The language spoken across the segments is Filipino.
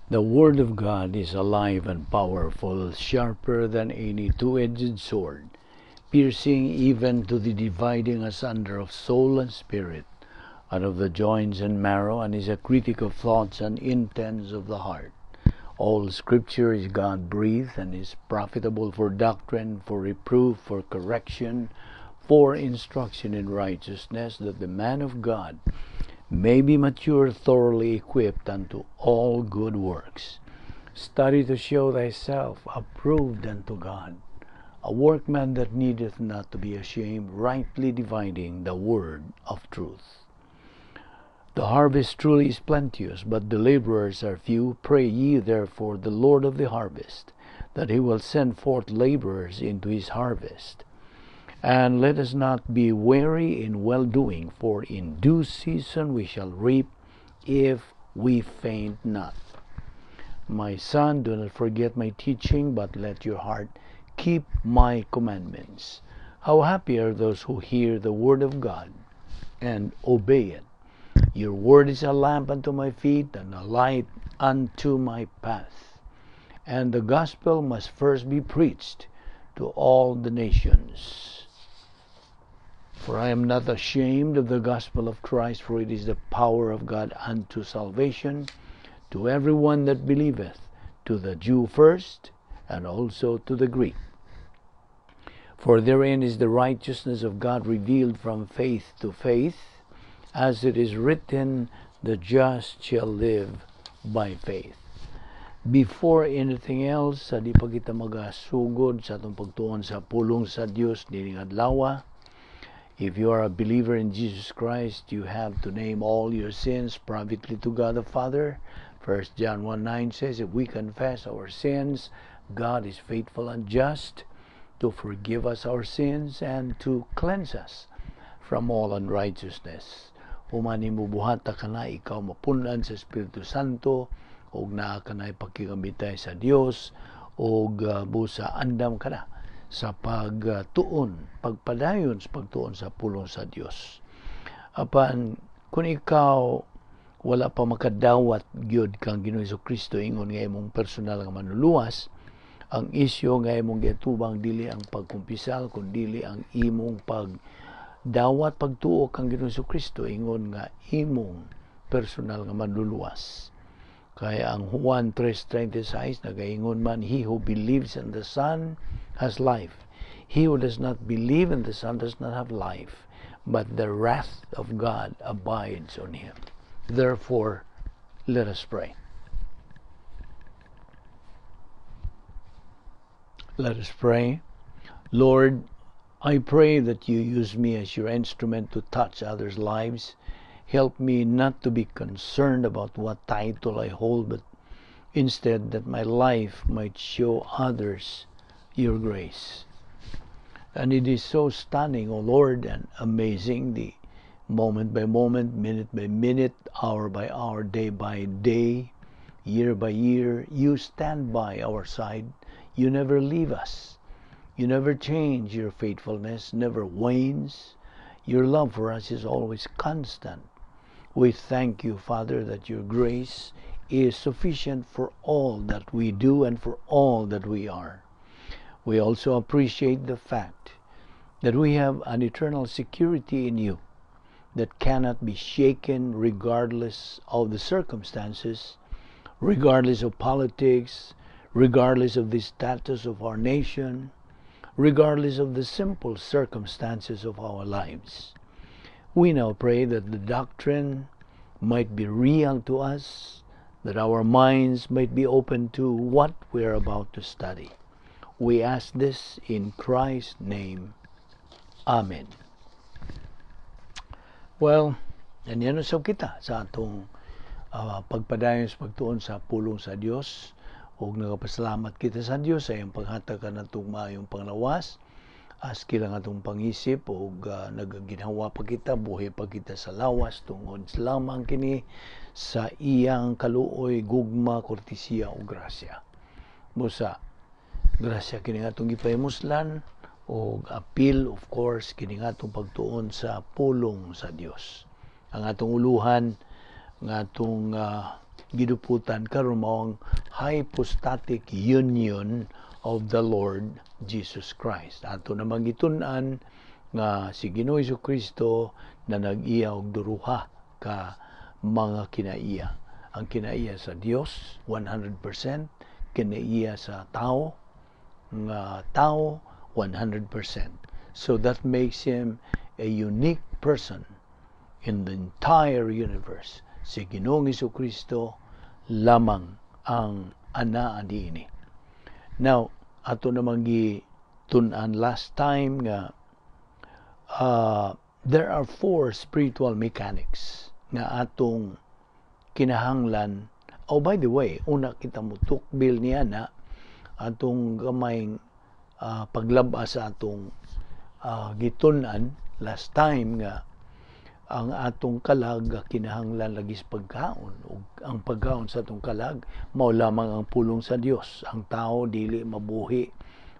The Word of God is alive and powerful, sharper than any two-edged sword, piercing even to the dividing asunder of soul and spirit, and of the joints and marrow, and is a critic of thoughts and intents of the heart. All Scripture is God-breathed and is profitable for doctrine, for reproof, for correction, for instruction in righteousness, that the man of God may be mature, thoroughly equipped unto all good works. Study to show thyself approved unto God, a workman that needeth not to be ashamed, rightly dividing the word of truth. The harvest truly is plenteous, but the laborers are few. Pray ye therefore the Lord of the harvest, that he will send forth laborers into his harvest. And let us not be weary in well-doing, for in due season we shall reap, if we faint not. My son, do not forget my teaching, but let your heart keep my commandments. How happy are those who hear the word of God and obey it. Your word is a lamp unto my feet and a light unto my path. And the gospel must first be preached to all the nations. For I am not ashamed of the gospel of Christ, for it is the power of God unto salvation to every one that believeth, to the Jew first, and also to the Greek. For therein is the righteousness of God revealed from faith to faith, as it is written, the just shall live by faith. Before anything else, sa di pa kita magasugod sa atong pagtuon sa pulong sa Dios nining adlaw, if you are a believer in Jesus Christ, you have to name all your sins privately to God the Father. 1 John 1:9 says, if we confess our sins, God is faithful and just to forgive us our sins and to cleanse us from all unrighteousness. Humani mo buhata ka na ikaw mapunan sa Espiritu Santo, og naa ka na ipakigambitay sa Dios, og busa andam ka na sa pagtuon, pagpadayon sa pagtuon sa pulong sa Dios. Apan kung ikaw wala pa makadawat gyud kang Ginoong Jesucristo ingon nga imong personal nga manluluwas, ang isyu nga imong gitubang dili ang pagkumpisal kundi ang imong pagdawat pagtuo kang Ginoong Jesucristo ingon nga imong personal nga manluluwas. Kaya ang Juan 3:36 nagaingon man, he who believes in the Son has life. He who does not believe in the Son does not have life, but the wrath of God abides on him. Therefore, let us pray. Let us pray. Lord, I pray that you use me as your instrument to touch others' lives. Help me not to be concerned about what title I hold, but instead that my life might show others your grace. And it is so stunning, O Lord, and amazing, the moment by moment, minute by minute, hour by hour, day by day, year by year, you stand by our side. You never leave us. You never change. Your faithfulness never wanes. Your love for us is always constant. We thank you, Father, that your grace is sufficient for all that we do and for all that we are. We also appreciate the fact that we have an eternal security in you that cannot be shaken regardless of the circumstances, regardless of politics, regardless of the status of our nation, regardless of the simple circumstances of our lives. We now pray that the doctrine might be real to us, that our minds might be open to what we are about to study. We ask this in Christ's name. Amen. Well, yan so kita sa atong pagpadayon sa pagtuon sa pulong sa Dios, ug nagapasalamat kita sa Dios sa iyang paghatag kanatong maayong panglawas. Aski lang atong pangisip o nagaginhawa pa kita, buhay pa kita sa lawas tungod lamang kini sa iyang kaluoy, gugma, kortesiya o grasya. Busa, grasya kini atong gipahimuslan o appeal, of course, kini atong pagtuon sa pulong sa Dios. Ang atong uluhan, ang atong giduputan karon mao ang hypostatic union of the Lord Jesus Christ. Ato namang gitun-an nga si Ginoong Jesucristo na nag-iya og duruha ka mga kinaiya. Ang kinaiya sa Dios 100%, kinaiya sa tao nga tao 100%. So that makes him a unique person in the entire universe. Si Ginoong Jesucristo lamang ang ana niini. Now, ato namang gitun-an last time nga there are 4 spiritual mechanics nga atong kinahanglan. Oh, by the way, una kita mutukbil niya na atong gamayng paglaba sa atong gitun-an last time nga ang atong kalag kinahanglan lagi sa pagkaon, ug ang pagkaon sa atong kalag mao lamang ang pulong sa Dios. Ang tao dili mabuhi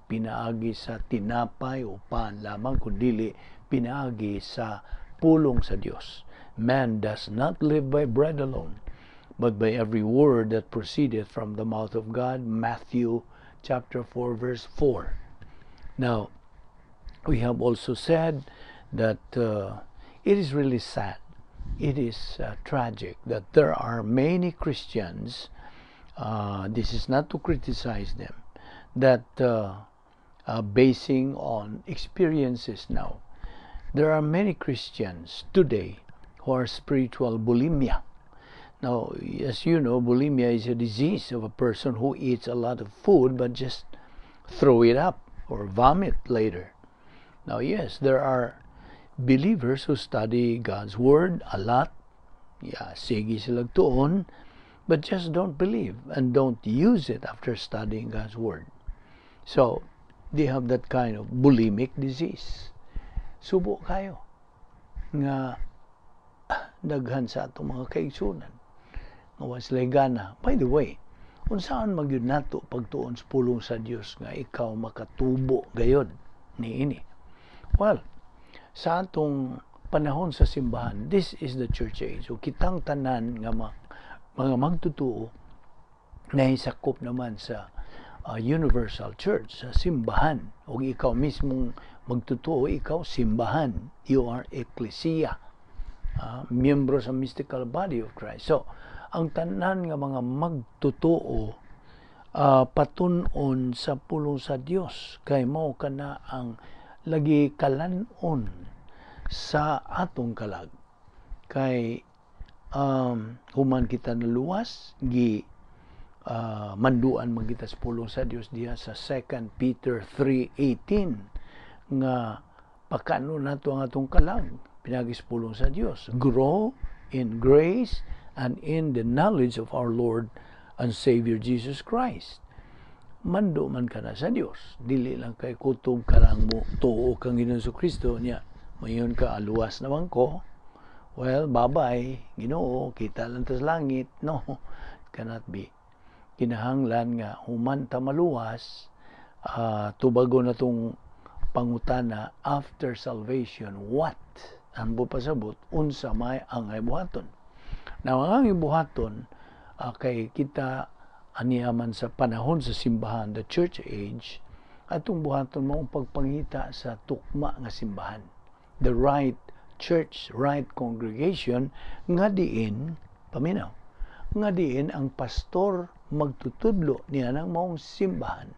pinaagi sa tinapay o pan lamang, kundi pinaagi sa pulong sa Dios. Man does not live by bread alone, but by every word that proceedeth from the mouth of God. Matthew chapter 4 verse 4. Now, we have also said that it is really sad, it is tragic that there are many Christians, this is not to criticize them, that basing on experiences now, there are many Christians today who are spiritual bulimia. Now, as you know, bulimia is a disease of a person who eats a lot of food but just throw it up or vomit later. Now, yes, there are believers who study God's Word a lot. Yeah, sige sila tuon, but just don't believe and don't use it after studying God's Word. So, they have that kind of bulimic disease. Subo kayo nga daghan sa atong mga kaigsunan nga waslay gana. By the way, unsaan magyud nato pagtuon sa pulong sa Dios nga ikaw makatubo gayod niini? Well, sa atong panahon sa simbahan, this is the church age. So kitang tanan nga mga magtutuo na isakop naman sa universal church, sa simbahan. O ikaw mismong magtutuo, ikaw simbahan. You are ecclesia, miyembro sa mystical body of Christ. So, ang tanan nga mga magtutuo patun-on sa pulong sa Dios, kay mao kana ang lagi kalanon sa atong kalag. Kay human kita naluwas, manduan man kita sa pulong sa Dios diha sa 2 Peter 3:18 nga pakano nato ang atong kalag pinagis pulong sa Dios. Grow in grace and in the knowledge of our Lord and Savior Jesus Christ. Mando man ka na sa Dios, dili lang kay kutob karang mo tuo kang Ginoong Jesucristo niya. Mayon ka aluwas naman ko. Well, bye-bye, Ginoo, kita lang tas langit. No, cannot be. Kinahanglan nga human ta maluwas, tubago na tong pangutana after salvation, what? Ang pasabot, unsa may ang ibuhaton. Now, ang ibuhaton, kay kita aniyaman sa panahon sa simbahan, the church age, atong buhaton mo pagpangita sa tukma nga simbahan. The right church, right congregation, nga diin, paminaw, nga diin ang pastor magtutudlo niya ng maong simbahan,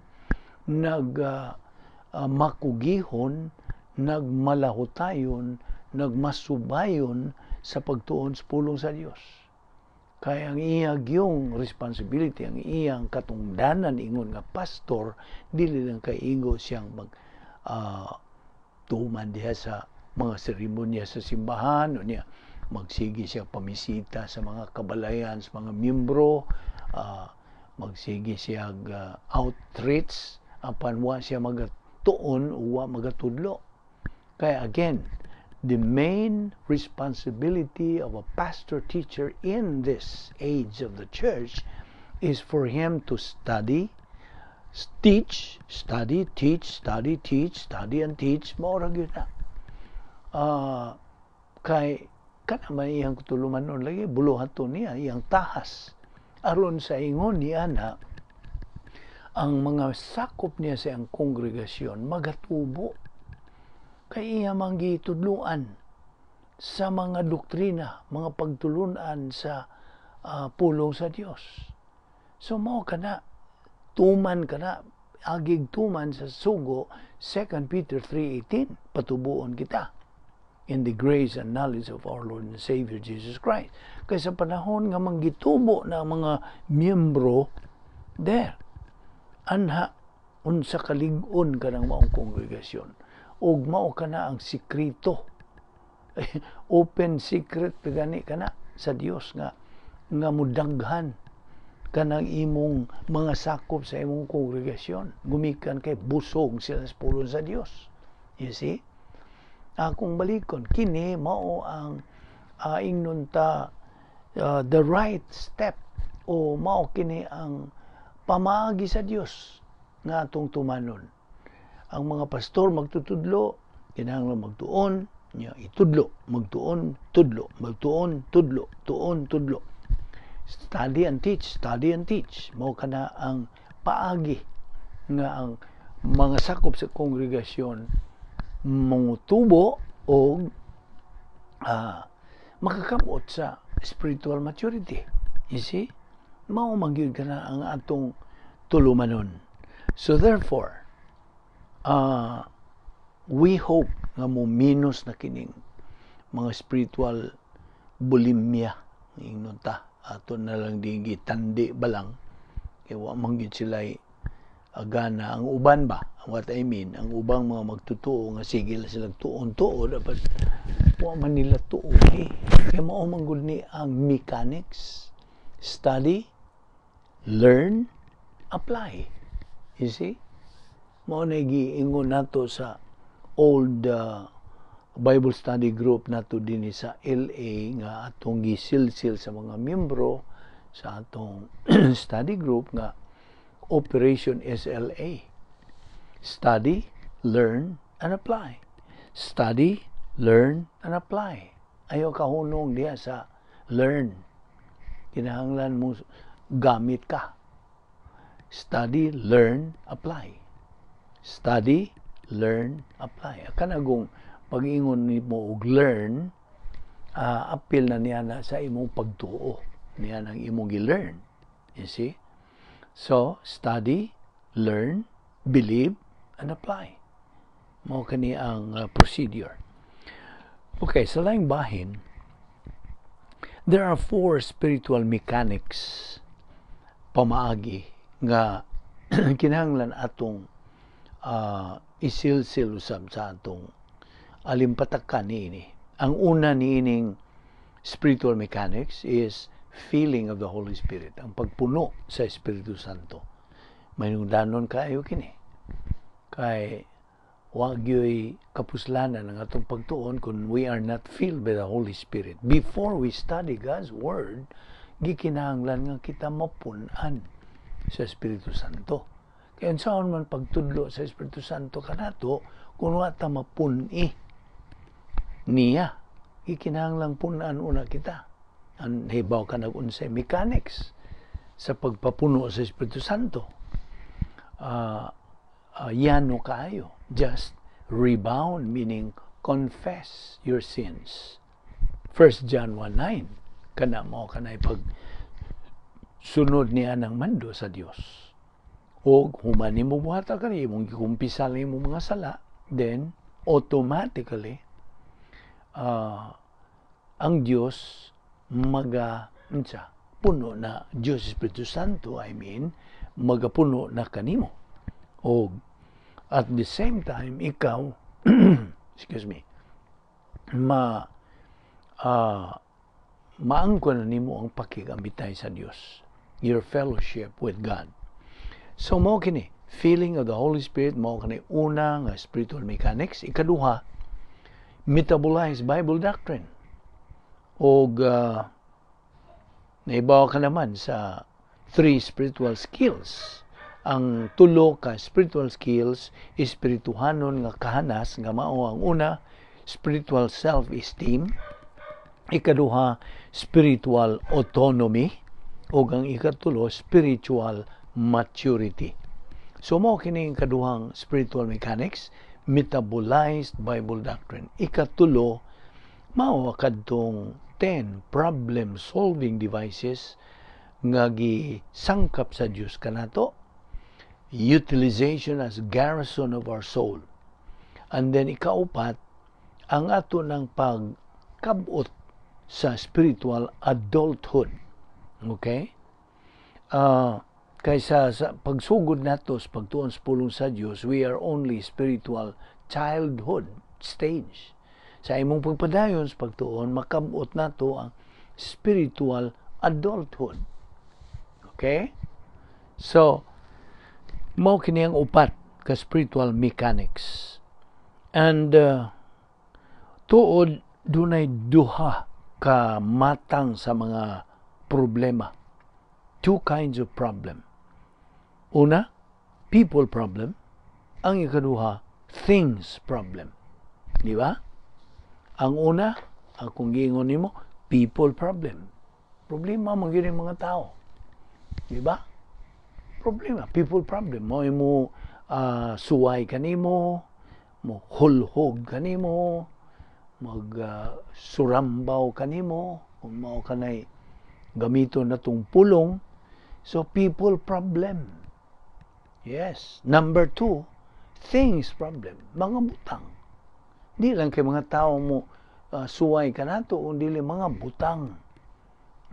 makugihon, nagmalahutayon, nagmasubayon sa pagtuon sa pulong sa Dios. Kaya ang iyang yung responsibility, ang iyang katungdanan ingon nga pastor, dili lang kaigo siyang tuman diha sa mga seremonya sa simbahan, o niya magsigi siya pamisita sa mga kabalayan, sa mga miyembro, magsigi siya outreach, apan wa siya magatuon o wa magatudlo. Kaya again, the main responsibility of a pastor teacher in this age of the church is for him to study, teach, study, teach, study, teach, study and teach. Maura gyud na. Kay kana man iyang kutuluman nun lagi buluhaton niya iyang tahas aron sa ingon niya na ang mga sakop niya sa ang kongregasyon magatubo kay iya manggitudluan sa mga doktrina, mga pagtulunan sa pulong sa Dios. So mao kana tuman kana agig tuman sa sugo 2 Peter 3:18 patubuon kita in the grace and knowledge of our Lord and Savior Jesus Christ. Kay sa panahon nga manggitubo na mga miyembro there anha unsa kalig-on kanang maong kongregasyon ug mao kana ang sikreto open secret gani kana sa Dios nga mudaghan kanang imong mga sakop sa imong kongregasyon gumikan kay busog sila sa pulong sa Dios. You see, akong balikon kini mao ang ingnon ta the right step o mao kini ang pamaagi sa Dios nga atong tumanon. Ang mga pastor magtutudlo kinahanglan magtuon niya itudlo, magtuon, tudlo, magtuon, tudlo, tuon, tudlo. Study and teach, study and teach. Mao kana ang paagi nga ang mga sakop sa kongregasyon mangutubo o makakamot sa spiritual maturity. You see? Mao magyud kana ang atong tulumanon. So therefore, we hope nga mo minus na kining mga spiritual bulimia ingnon ta ato na lang di gitandi balang kay wa man gyud sila agana ang uban ba what I mean ang ubang mga magtutuo nga sige sila tuon-tuo dapat wa man nila tuo kay mao man gud ni ang mechanics study learn apply. You see, mao na giingon nato sa old Bible study group nato dinhi sa LA nga atong gisilsil sa mga miyembro sa atong study group nga Operation SLA. Study, learn, and apply. Study, learn, and apply. Ayaw kahunong diha sa learn. Kinahanglan mo gamit ka. Study, learn, apply. Study, learn, apply. Kanagong pag-ingon mo og learn, apil na niya na sa imong pagtuo. Niya nang imong gi-learn. You see? So, study, learn, believe, and apply. Mao kani ang procedure. Okay, sa laing bahin, there are 4 spiritual mechanics pamaagi nga kinahanglan atong isilsil usab sa atong alimpatakan niini. Ang una niining spiritual mechanics is feeling of the Holy Spirit, ang pagpuno sa Espiritu Santo. Manungdanon kaayo kini. Kay wag yoy kapuslanan ang atong pagtuon kung we are not filled by the Holy Spirit. Before we study God's Word, gikinahanglan nga kita mapunan sa Espiritu Santo. Kaya saan man pagtudlo sa Espiritu Santo kanato, kung wata mapuni niya, ikinahanglang punan una kita. Ang hibaw ka nag-unsay mechanics sa pagpapuno sa Espiritu Santo. Yano kaayo. Just rebound, meaning confess your sins. 1 John 1:9. Kana mo kanay pag sunod niya ng mando sa Dios. O humani mo buhata ka rin, mong gikumpisal mo mga sala, then automatically ang Diyos puno na Diyos Espiritu Santo, magapuno na kanimo. O at the same time, ikaw, excuse me, maangko na nimo ang pakigambitay sa Diyos. Your fellowship with God. So, mao kini, feeling of the Holy Spirit, mao kini una nga spiritual mechanics. Ikaduha, metabolize Bible doctrine. O naibaw ka naman sa 3 spiritual skills. Ang tulo ka spiritual skills, espirituhanon nga kahanas, nga mao ang una, spiritual self-esteem. Ikaduha, spiritual autonomy. O ang ikatulo, spiritual maturity. So mao kining kaduhang spiritual mechanics, metabolized Bible doctrine. Ikatulo, mao kadtong 10 problem solving devices nga gisangkap sa Dios kanato, utilization as garrison of our soul. And then ikaupat, ang ato ng pagkabot sa spiritual adulthood. Okay? Kaysa sa pagsugod nato sa pagtuon sa pulong sa Dios, we are only spiritual childhood stage. Sa imong pagpadayon sa pagtuon, makabot nato ang spiritual adulthood. Okay? So, mao kini ang upat ka spiritual mechanics. And tuod dunay duha ka matang sa mga problema. Two kinds of problem. Una, people problem. Ang ikaduha, things problem. Di ba? Ang una, akong giingon nimo, people problem. Problema man gyud mga tao. Di ba? Problema, people problem. Mo suway kanimo, mo hulhog kanimo, surambaw kanimo, kung mao kanay gamito na tong pulong. So, people problem. Yes. Number 2, things problem. Mga butang. Di lang kay mga tao mo suway ka nato, kundi mga butang.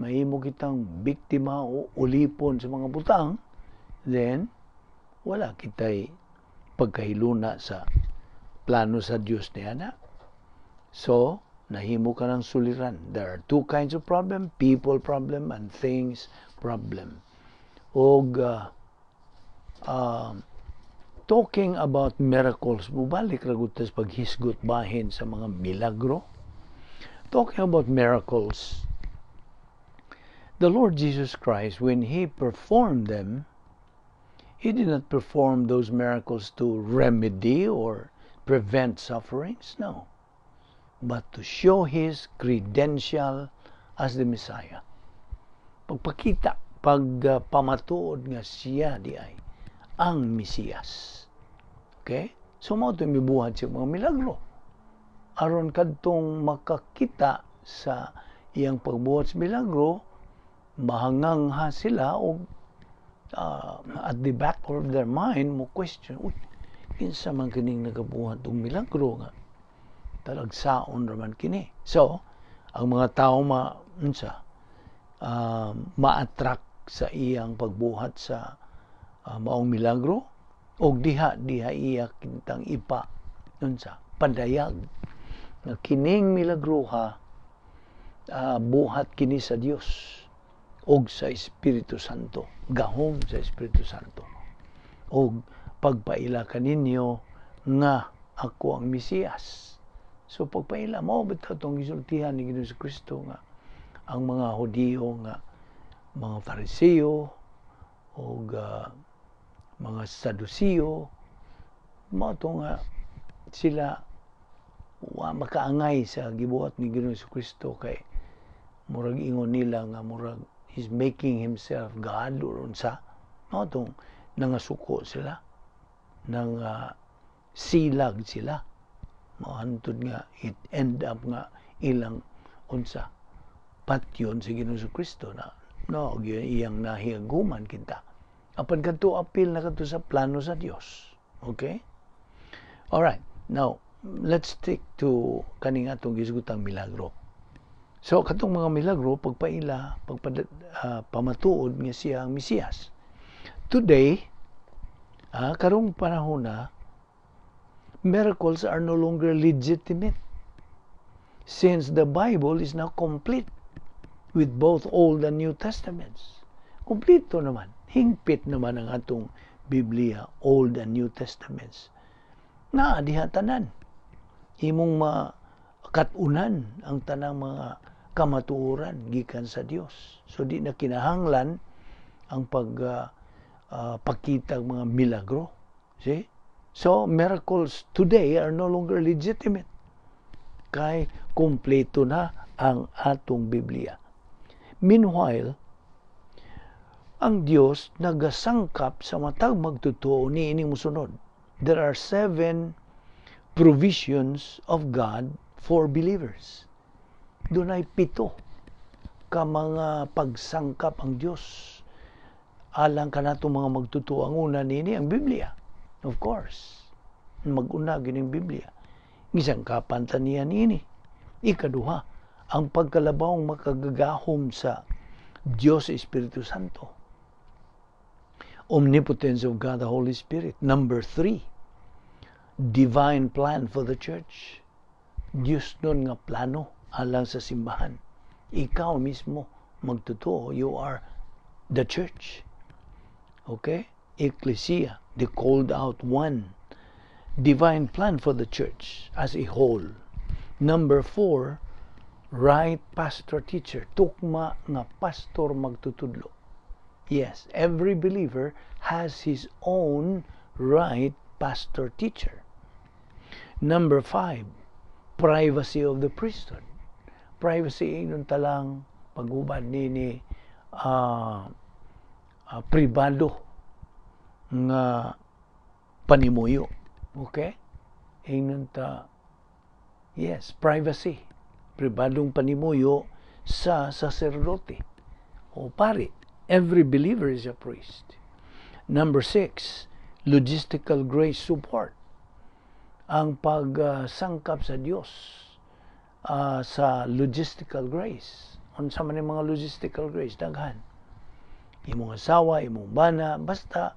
Mahimo kitang biktima o ulipon sa mga butang, then wala kitay pagkahiluna sa plano sa Dios niya na. So, nahimo ka ng suliran. There are two kinds of problem, people problem and things problem. Og talking about miracles, mubalik ra gud tas paghisgot bahin sa mga milagro. Talking about miracles, the Lord Jesus Christ, when He performed them, He did not perform those miracles to remedy or prevent sufferings, no, but to show His credential as the Messiah. Pagpakita, pagpamatuod nga siya di ay ang Mesiyas. Okay? So, mao ito mibuhat siya mga milagro. Aron kadtong makakita sa iyang pagbuhat sa milagro, mahangangha sila o at the back of their mind mo question, kinsa man kining nagabuhat og milagro nga talagsaon raman kini. So, ang mga tao ma-attract sa iyang pagbuhat sa maong milagro og diha iya kintang ipa padayag nga kining milagro buhat kini sa Dios og sa Espiritu Santo, gahom sa Espiritu Santo, og pagpaila kaninyo nga ako ang Mesiyas. So pagpaila mo bitaw tong gisultihan ni Ginoong Kristo nga ang mga Hudiyo nga mga Fariseo o mga Sadusiyo, mato nga sila makaangay sa gibuhat ni Ginoong Kristo kay murag ingon nila nga murag He's making Himself God or unsa. Mato nangasuko sila, nang silag sila. Mahantod nga it end up nga ilang unsa patyon si Ginoong Kristo na no iyang nahiaguman kita. Apan kadto apil na kadto sa plano sa Dios. Okay? All right. Now, let's stick to kaning atong gisgutang milagro. So katong mga milagro pagpaila, pamatuod nga siya ang Mesiyas. Today, karong panahon na miracles are no longer legitimate since the Bible is now complete with both Old and New Testaments. Kompleto naman. Hingpit naman ang atong Biblia, Old and New Testaments. Na diha tanan. Imong makatunan ang tanang mga kamatuoran gikan sa Dios. So di na kinahanglan ang pagkita mga milagro. See? So miracles today are no longer legitimate. Kay kompleto na ang atong Biblia. Meanwhile, ang Dios nagasangkap sa matag magtotoo ni ining musunod. There are 7 provisions of God for believers. Doon ay 7 ka mga pagsangkap ang Dios alang kanato mga magtotoo. Ang una nini ang Biblia, of course. Mag-una gining Biblia. Gisangkapan ta niya nini. Ikaduha, ang pagkalabawang makagagahom sa Diyos Espiritu Santo. Omnipotence of God the Holy Spirit. Number 3, divine plan for the church. Diyos nun nga plano alang sa simbahan. Ikaw mismo magtotoo, you are the church. Okay? Ecclesia, the called out one. Divine plan for the church as a whole. Number 4, right pastor teacher. Tukma nga pastor magtutudlo. Yes, every believer has his own right pastor teacher. Number 5, privacy of the priesthood. Privacy nun talang paghubad nini pribado nga panimuyo. Okay? Ingnon ta, yes, privacy. Pribadong panimuyo sa saserdote o pari. Every believer is a priest. Number 6, logistical grace support. Ang pagsangkap sa Diyos sa logistical grace. Unsa man yung mga logistical grace, daghan. Imong asawa, imong bana, basta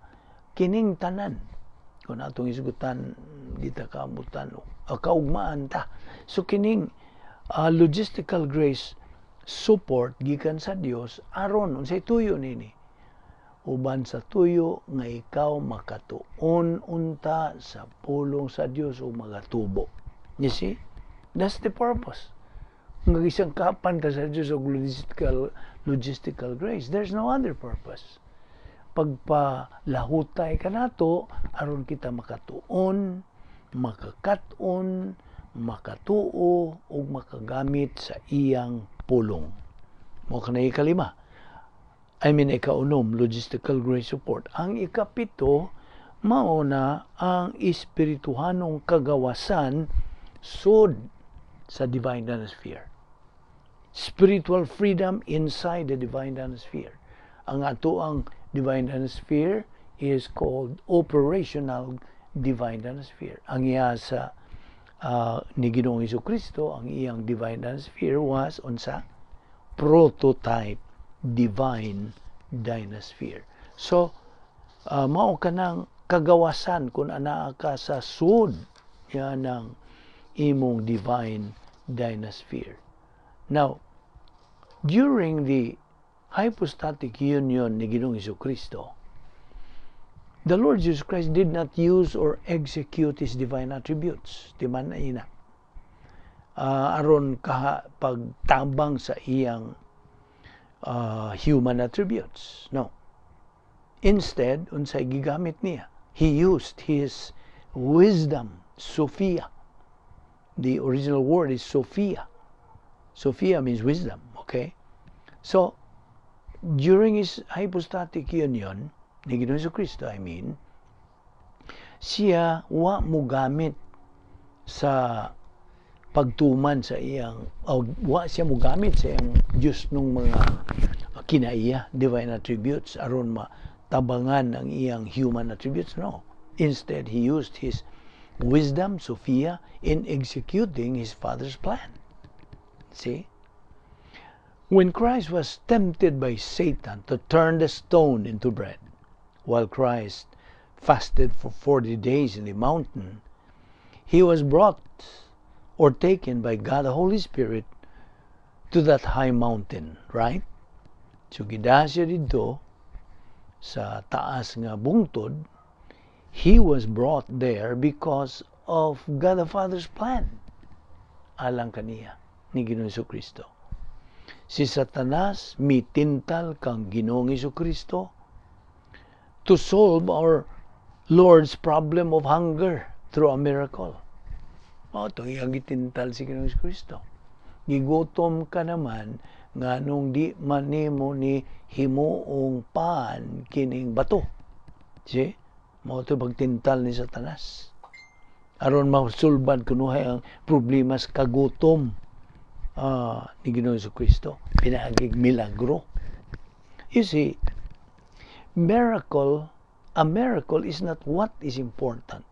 kining tanan. Kung atong isgutan, di ta kaabutan, kaugmaan ta. So kining logistical grace support gikan sa Dios aron unsay tuyo nini. Uban sa tuyo nga ikaw makatuon unta sa pulong sa Dios o magatubo. You see? That's the purpose. Nga gisangkapan ka sa Dios og logistical grace. There's no other purpose. Pagpalahutay ka nato aron kita makatuon, makakaton, makatuo ug makagamit sa iyang pulong. Mo kanay ikalima. Ikaunom, logistical grace support. Ang ikapito, mao na ang espirituhanong kagawasan sud sa divine dynasty. Spiritual freedom inside the divine dynasty. Ang ato ang divine dynasty is called operational divine dynasty. Ang iya sa ni Ginoong Jesucristo, ang iyang divine dynasty was unsa? Prototype divine dynasty. So, mao ka ng kagawasan kung anaa ka sa sud yan ng imong divine dynasty. Now, during the hypostatic union ni Ginoong Jesucristo, the Lord Jesus Christ did not use or execute His divine attributes. Di man na ina. Aron pagtabang sa iyang human attributes. No. Instead, unsay gigamit niya, He used His wisdom, Sophia. The original word is Sophia. Sophia means wisdom, okay? So, during His hypostatic union, ni Ginoong Jesucristo, siya wa mo gamit sa pagtuman sa iyang, wa siya mo gamit sa iyang Diyos nung mga kinaiya, divine attributes, aron matabangan ang iyang human attributes. No. Instead, He used His wisdom, Sophia, in executing His Father's plan. See? When Christ was tempted by Satan to turn the stone into bread, while Christ fasted for 40 days in the mountain, He was brought or taken by God the Holy Spirit to that high mountain, right? So gidaan siya dito sa taas nga bungtod. He was brought there because of God the Father's plan alang kaniya ni Ginoong Jesucristo. Si Satanas mitintal kang Ginoong Jesucristo to solve our Lord's problem of hunger through a miracle. Itong iyang gitintal si Ginoong Jesucristo. Gigutom ka naman nganong di man nimo ni himuong pan kining bato. See? Mao to pagtintal ni Satanas. Aron masulbad kunuhay ang problema sa kagutom ni Ginoong Jesucristo. Pinaagig milagro. You see, a miracle is not what is important.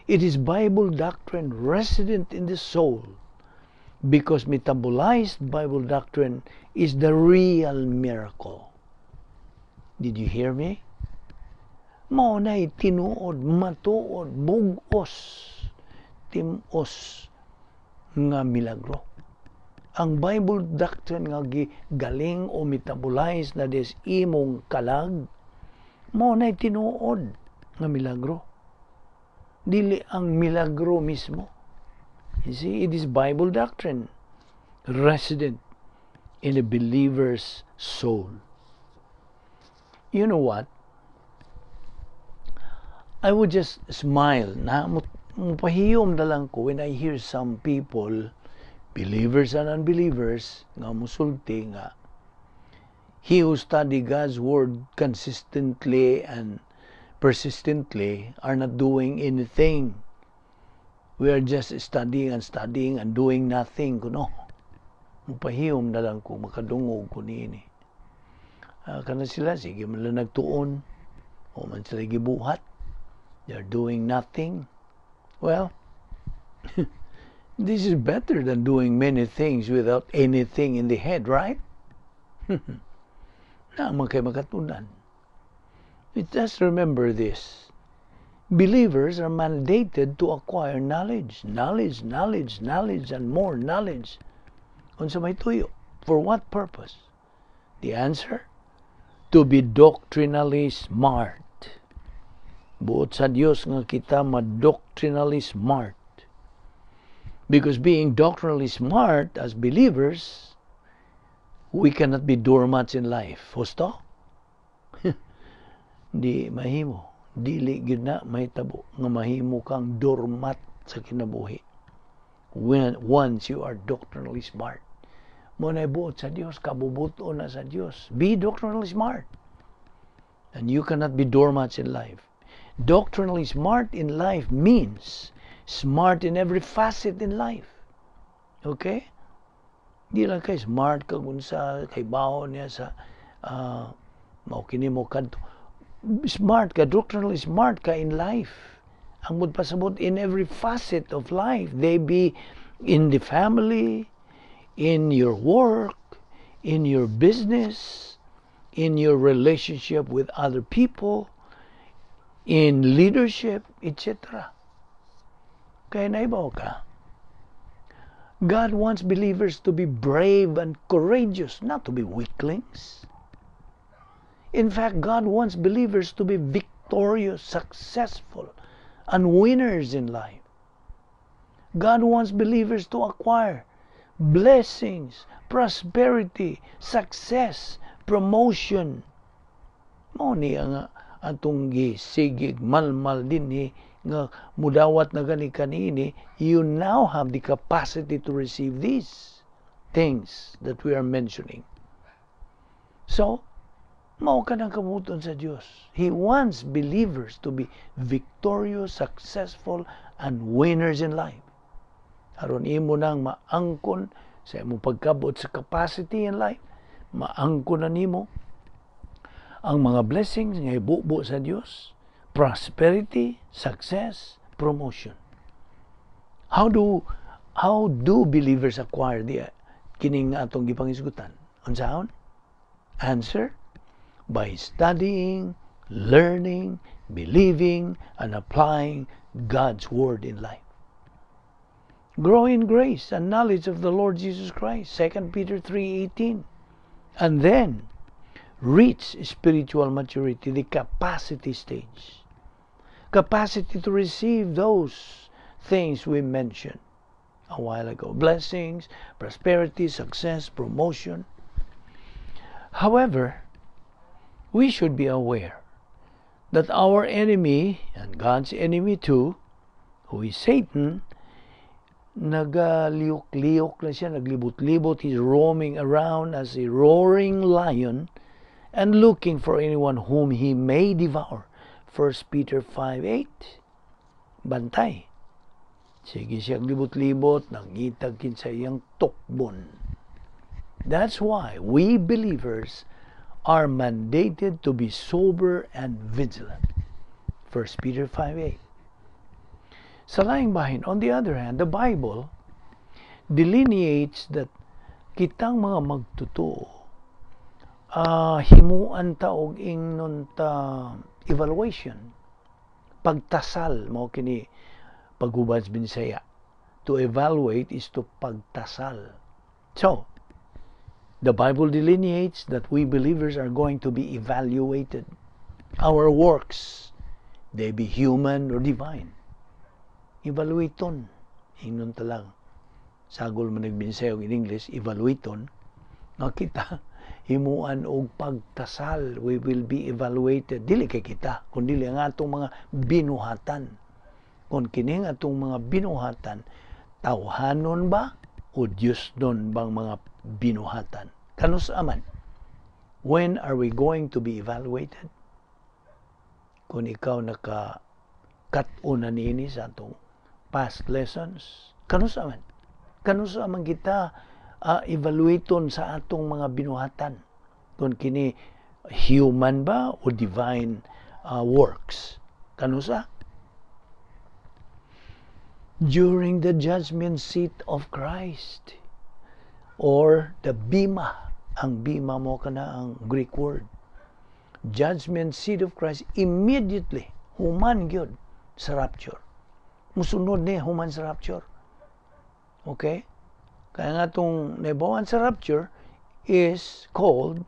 It is Bible doctrine resident in the soul, because metabolized Bible doctrine is the real miracle. Did you hear me? Mao nay tinuod, matuod, bugos, timos nga milagro. Ang Bible doctrine nga galing o metabolize na des imong kalag, mao nay tinuod nga milagro. Dili ang milagro mismo. You see, it is Bible doctrine resident in a believer's soul. You know what? I would just smile na mupahiyom na lang ko when I hear some people, believers and unbelievers, nga musulti nga he who study God's word consistently and persistently are not doing anything. We are just studying and doing nothing. Kuno, mupahiyom na lang ko, makadungog ko niini. Kana sila, sige man lang nagtuon, o man sila gibuhat. They're doing nothing. Well, this is better than doing many things without anything in the head, right? Naman kay makatunan. Just remember this. Believers are mandated to acquire knowledge, and more knowledge. Unsa may tuyo? For what purpose? The answer? To be doctrinally smart. Buot sa Dios nga kita ma-doctrinally smart. Because being doctrinally smart as believers, we cannot be doormats in life. Husto? Di mahimo. Dili gyud na mahitabo nga mahimo kang doormat sa kinabuhi. Once you are doctrinally smart. Mo na buot sa Dios, kabubuto na sa Dios. Be doctrinally smart. And you cannot be doormats in life. Doctrinally smart in life means smart in every facet in life. Okay? Di lang kay smart ka gunsa kay baon niya sa mao kini mo kadto. Smart ka, doctrinally smart ka in life. Ang pasabot in every facet of life. They be in the family, in your work, in your business, in your relationship with other people, in leadership, etc. Kaya naibaw ka. God wants believers to be brave and courageous, not to be weaklings. In fact, God wants believers to be victorious, successful, and winners in life. God wants believers to acquire blessings, prosperity, success, promotion. Mao niya nga atong gisigig malmal din ni nga mudawat na gani kanini, you now have the capacity to receive these things that we are mentioning. So, mao ka nang kabuton sa Dios. He wants believers to be victorious, successful, and winners in life. Aron imo nang maangkon sa imong pagkabot sa capacity in life, maangkon na nimo ang mga blessings nga ibubo sa Dios, prosperity, success, promotion. How do believers acquire kining atong gipangisgutan? Unsaon? Answer? By studying, learning, believing, and applying God's word in life. Grow in grace and knowledge of the Lord Jesus Christ, 2 Peter 3:18. And then, reach spiritual maturity, the capacity stage. Capacity to receive those things we mentioned a while ago. Blessings, prosperity, success, promotion. However, we should be aware that our enemy, and God's enemy too, who is Satan, nagaliyok-liyok na siya, naglibot-libot. He's roaming around as a roaring lion and looking for anyone whom he may devour. 1 Peter 5:8. Bantay. Sige siya libot-libot, nangitag kinsa iyang tukbon. That's why we believers are mandated to be sober and vigilant. 1 Peter 5:8. Sa laing bahin, on the other hand, the Bible delineates that kitang mga magtutuo, himuan ta og ingnon ta evaluation, pagtasal mo kini paghubad sa Bisaya. To evaluate is to pagtasal. So, the Bible delineates that we believers are going to be evaluated. Our works, they be human or divine. Evaluaton. Ingnon talang. Sagol man nagbinsay in English, evaluaton. Kita, himuan og pagtasal. We will be evaluated. Dili kay kita, kundi ang atong mga binuhatan. Kung kining atong mga binuhatan, tawhanon ba o Diyos don bang mga binuhatan? Kanus aman? When are we going to be evaluated? Kung ikaw naka-cut-una niini sa atong past lessons, kanus aman? Kanus aman kita evaluaton sa atong mga binuhatan? Kung kini human ba o divine works? Kanusa? During the judgment seat of Christ, or the bima. Ang bima mo kana ang Greek word. Judgment seat of Christ, immediately human gyud sa rapture. Musunod ni human sa rapture. Okay? Kaya nga itong naibawan sa rapture it is called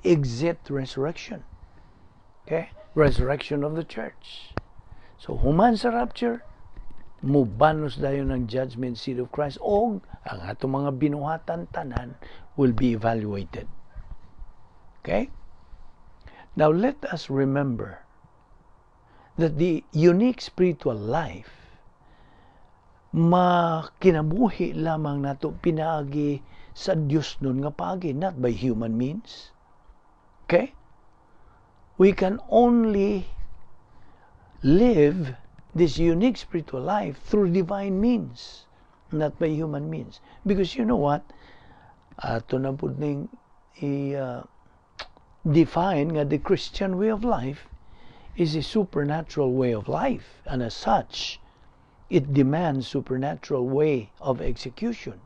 exit resurrection. Okay? Resurrection of the church. So human sa rapture, mubanos dayon ng judgment seat of Christ, o ang atong mga binuhatan tanan will be evaluated. Okay? Now let us remember that the unique spiritual life makinabuhi lamang nato pinaagi sa Dios nun nga paagi, not by human means. Okay? We can only live this unique spiritual life through divine means, not by human means. Because you know what? Ato na po ning define nga the Christian way of life is a supernatural way of life, and as such, it demands supernatural way of execution.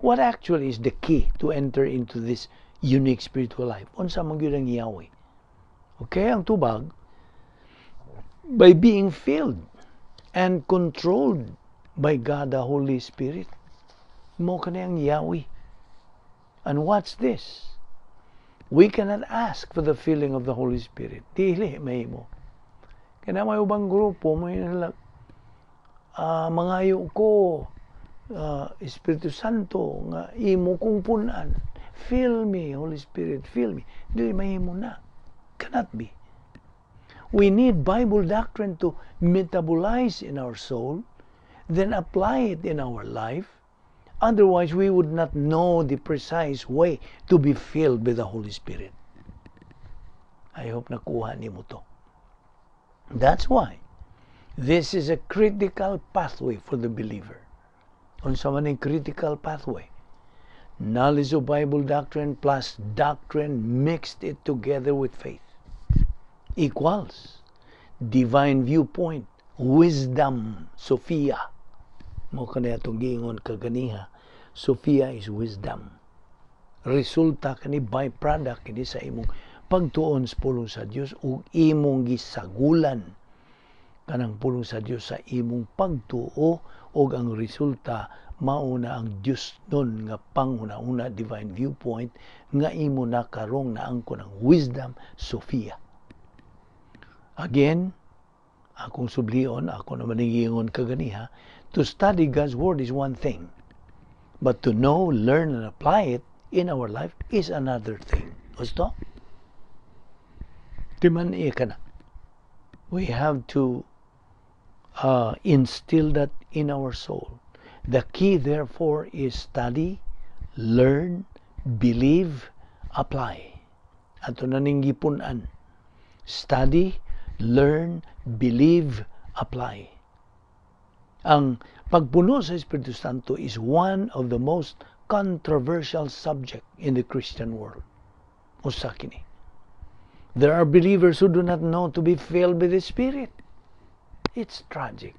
What actually is the key to enter into this unique spiritual life? Unsa man gyud ang Yahweh? Okay, ang tubag, by being filled and controlled by God the Holy Spirit. Mo kanang Yahweh. And what's this? We cannot ask for the filling of the Holy Spirit. Dili may mo. Kaya may ubang grupo, may nalang, mangayo ko, Espiritu Santo, nga imo kong punan. Fill me, Holy Spirit, fill me. Dili may mo na. Cannot be. We need Bible doctrine to metabolize in our soul, then apply it in our life. Otherwise, we would not know the precise way to be filled with the Holy Spirit. I hope nakuha ni mo to. That's why this is a critical pathway for the believer. Unsa man ang critical pathway? Knowledge of Bible doctrine plus doctrine mixed it together with faith equals divine viewpoint, wisdom, Sophia. Mo kanaya itong giingon kaganiha. Sophia is wisdom. Resulta kani byproduct kini sa imong pagtuon sa pulong sa Dios ug imong gisagulan kanang pulong sa Dios sa imong pagtuo, ug ang resulta mauna ang Dios nun nga panguna-una divine viewpoint nga imo nakarong naangko ng wisdom, Sophia. Again, akong sublion, ako naman nangingon kaganiha, to study God's Word is one thing. But to know, learn, and apply it in our life is another thing. Gusto? Timan iya ka na. We have to instill that in our soul. The key, therefore, is study, learn, believe, apply. Ato na ning gipunan. Study, learn, believe, apply. Ang pagpuno sa Espiritu Santo is one of the most controversial subject in the Christian world. Usa kini. There are believers who do not know to be filled with the Spirit. It's tragic.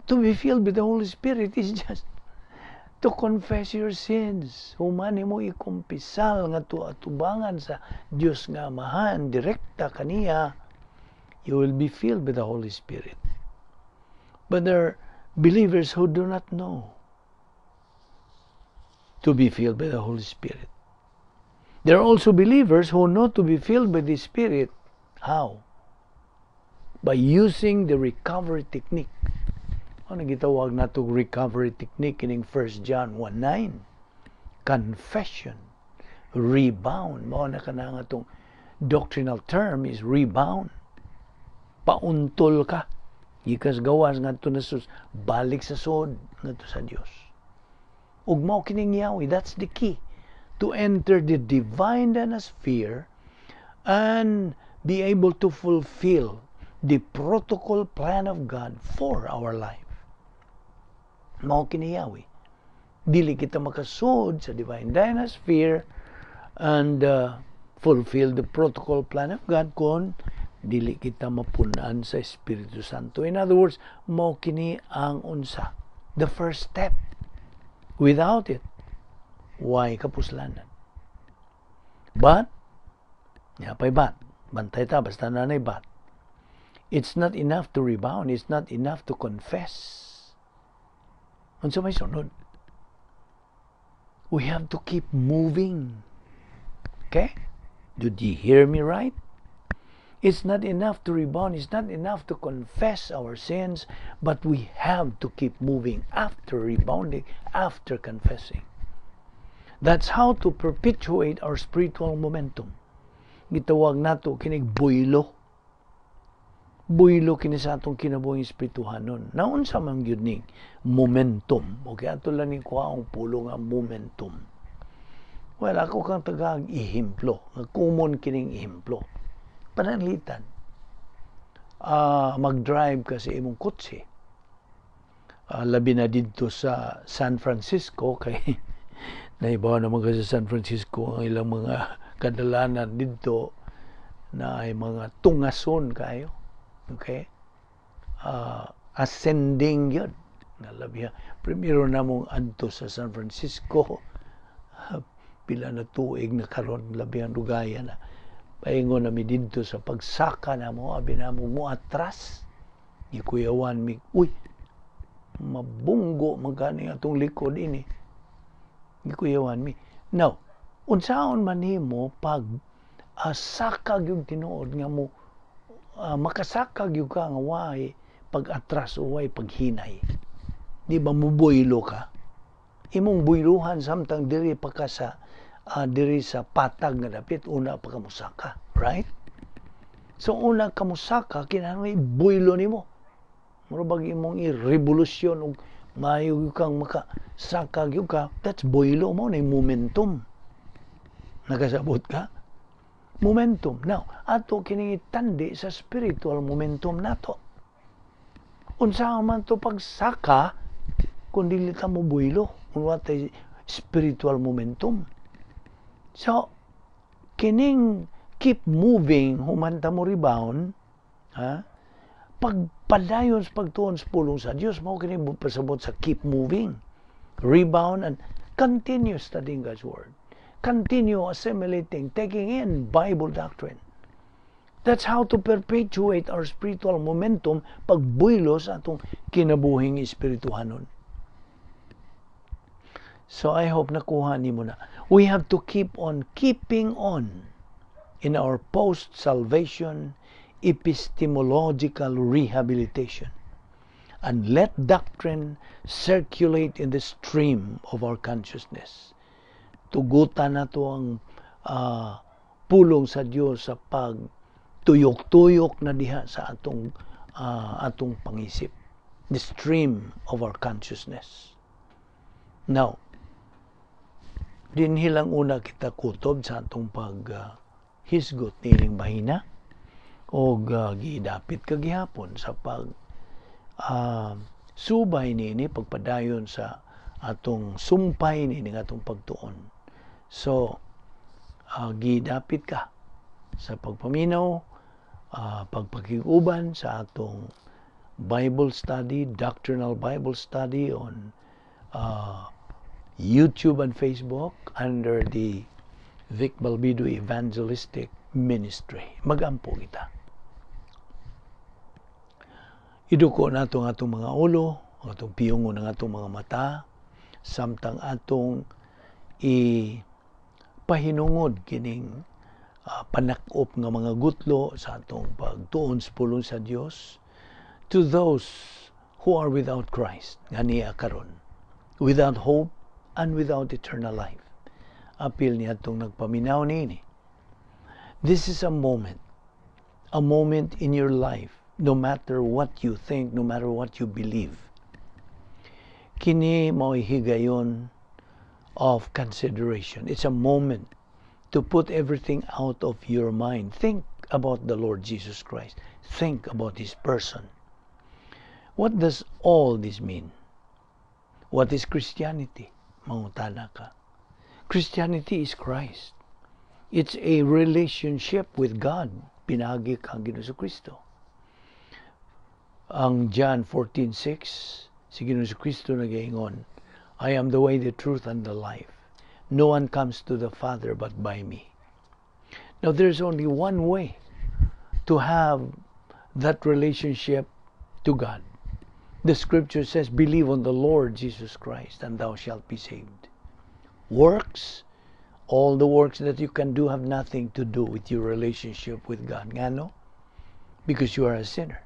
To be filled with the Holy Spirit is just to confess your sins. Human mo ikumpisal nga atubangan sa Dios nga Amahan, direkta kaniya, you will be filled with the Holy Spirit. But there are believers who do not know to be filled by the Holy Spirit. There are also believers who know to be filled by the Spirit. How? By using the recovery technique. Ano gitawag na to recovery technique in 1 John 1:9? Confession, rebound. Mao na kanang atong doctrinal term is rebound. Pauntol ka. Gikas gawas ngadto na sus balik sa sod ngadto sa Dios. Ug mao kining yawi, that's the key to enter the divine atmosphere and be able to fulfill the protocol plan of God for our life. Mao kini yawi. Dili kita makasud sa divine atmosphere and fulfill the protocol plan of God kung dili kita mapunan sa Espiritu Santo. In other words, mao kini ang unsa, the first step. Without it, why kapuslanan? But, yapay bat, bantay ta, basta nanay bat. It's not enough to rebound, it's not enough to confess. Unsa may sunod? We have to keep moving. Okay? Did you hear me right? It's not enough to rebound. It's not enough to confess our sins, but we have to keep moving after rebounding, after confessing. That's how to perpetuate our spiritual momentum. Gitawag nato kinig buylo. Buylo kini sa atong kinabuhing espirituhanon. Naunsa man gyud ning momentum. Okay, ato lang ni kuhaong pulo nga momentum. Well, ako kang tagag ihemplo. Common kining ihemplo. Pananglitan. Mag-drive ka sa imong kotse. Labi na dito sa San Francisco kay naibaw naman ka sa San Francisco ang ilang mga kadalanan dito na ay mga tungason kayo. Okay? Ascending yun. Nalabi primero na mong adto sa San Francisco pila na tuig na karon labi ang dugaya na paingon nami dito sa pagsaka na mo, abi na mo atras. Ikuyawan mi, uy, mabunggo magkani atong likod ini. Ikuyawan mi. Now, unsaon man nimo pag sakag yung tinuod nga mo, makasakag yung ka nga way pag atras o way paghinay. Di ba mubuylo ka? Imong buyluhan samtang diri pa ka sa diri sa patag nga dapit una pa kamusaka, right? So una kamusaka kinahanglan ibuylo nimo. Murag imong i-revolusyon og maayo kang makasaka gyud ka, that's buylo mo na momentum. Nagasabot ka? Momentum. Now, ato kining itandi sa spiritual momentum nato. Unsa man to pagsaka kun dili ta mo buylo, kun watay spiritual momentum. So, kining keep moving, humanta mo rebound, pagpadayon sa pagtuon sa pulong sa Diyos, mao kining pasabot sa keep moving, rebound, and continue studying God's Word. Continue assimilating, taking in Bible doctrine. That's how to perpetuate our spiritual momentum pagbuylo sa atong kinabuhing espirituhanon. So I hope nakuha nimo na. We have to keep on keeping on in our post-salvation epistemological rehabilitation and let doctrine circulate in the stream of our consciousness. Tugutan na to ang pulong sa Diyos sa pagtuyok-tuyok na diha sa atong atong pangisip, the stream of our consciousness. Now, dinhi lang una kita kutob sa atong hisgot nining bahina o gidapit kagihapon sa subay nini pagpadayon sa atong sumpay nini atong pagtuon. So gidapit ka sa pagpaminaw, pagpakiguban sa atong Bible study, doctrinal Bible study on YouTube and Facebook under the Vic Balbido Evangelistic Ministry. Magampo kita. Iduko nato nga atong mga ulo, atong piyungo ng atong mga mata, samtang atong ipahinungod kining panakop nga mga gutlo sa atong pagtuon sa pulong sa Dios to those who are without Christ, nga niya karon, without hope and without eternal life. Apil niya itong nagpaminaw nini. This is a moment in your life, no matter what you think, no matter what you believe. Kini mao'y higayon of consideration. It's a moment to put everything out of your mind. Think about the Lord Jesus Christ. Think about His person. What does all this mean? What is Christianity? Mangutana ka. Christianity is Christ. It's a relationship with God. Pinagi kang Ginoong Kristo. Ang John 14:6, si Ginoong Kristo nagaingon, I am the way, the truth, and the life. No one comes to the Father but by me. Now there's only one way to have that relationship to God. The scripture says, believe on the Lord Jesus Christ and thou shalt be saved. Works, all the works that you can do have nothing to do with your relationship with God. Ngano? Because you are a sinner.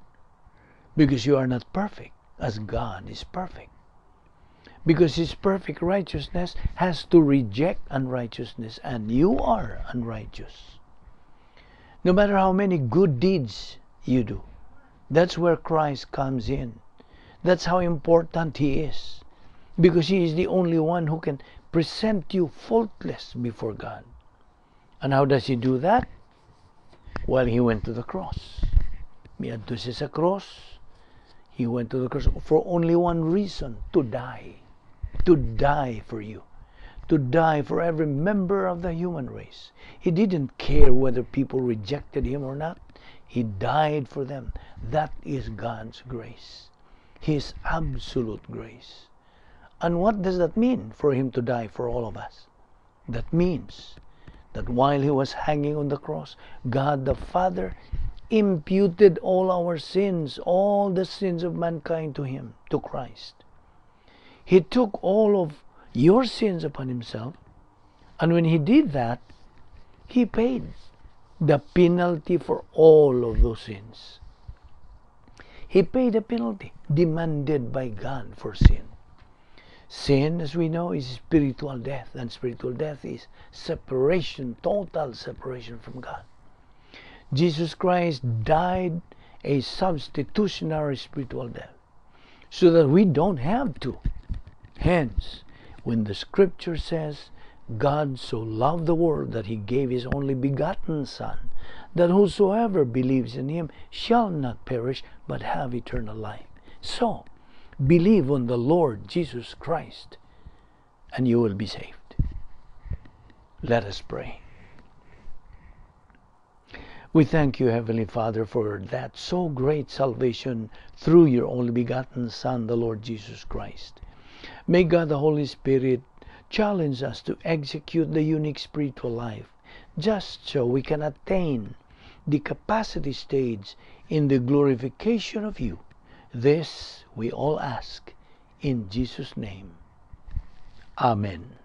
Because you are not perfect as God is perfect. Because His perfect righteousness has to reject unrighteousness, and you are unrighteous. No matter how many good deeds you do, that's where Christ comes in. That's how important He is. Because He is the only one who can present you faultless before God. And how does He do that? Well, He went to the cross. Miadto siya sa cross. He went to the cross for only one reason, to die. To die for you. To die for every member of the human race. He didn't care whether people rejected Him or not. He died for them. That is God's grace. His absolute grace. And what does that mean for Him to die for all of us? That means that while He was hanging on the cross, God the Father imputed all our sins, all the sins of mankind to Him, to Christ. He took all of your sins upon Himself, and when He did that, He paid the penalty for all of those sins. He paid the penalty demanded by God for sin. Sin, as we know, is spiritual death, and spiritual death is separation, total separation from God. Jesus Christ died a substitutionary spiritual death so that we don't have to. Hence, when the scripture says, God so loved the world that He gave His only begotten Son, that whosoever believes in Him shall not perish but have eternal life. So, believe on the Lord Jesus Christ and you will be saved. Let us pray. We thank you, Heavenly Father, for that so great salvation through your only begotten Son, the Lord Jesus Christ. May God the Holy Spirit challenge us to execute the unique spiritual life, just so we can attain the capacity stage in the glorification of you. This we all ask in Jesus' name. Amen.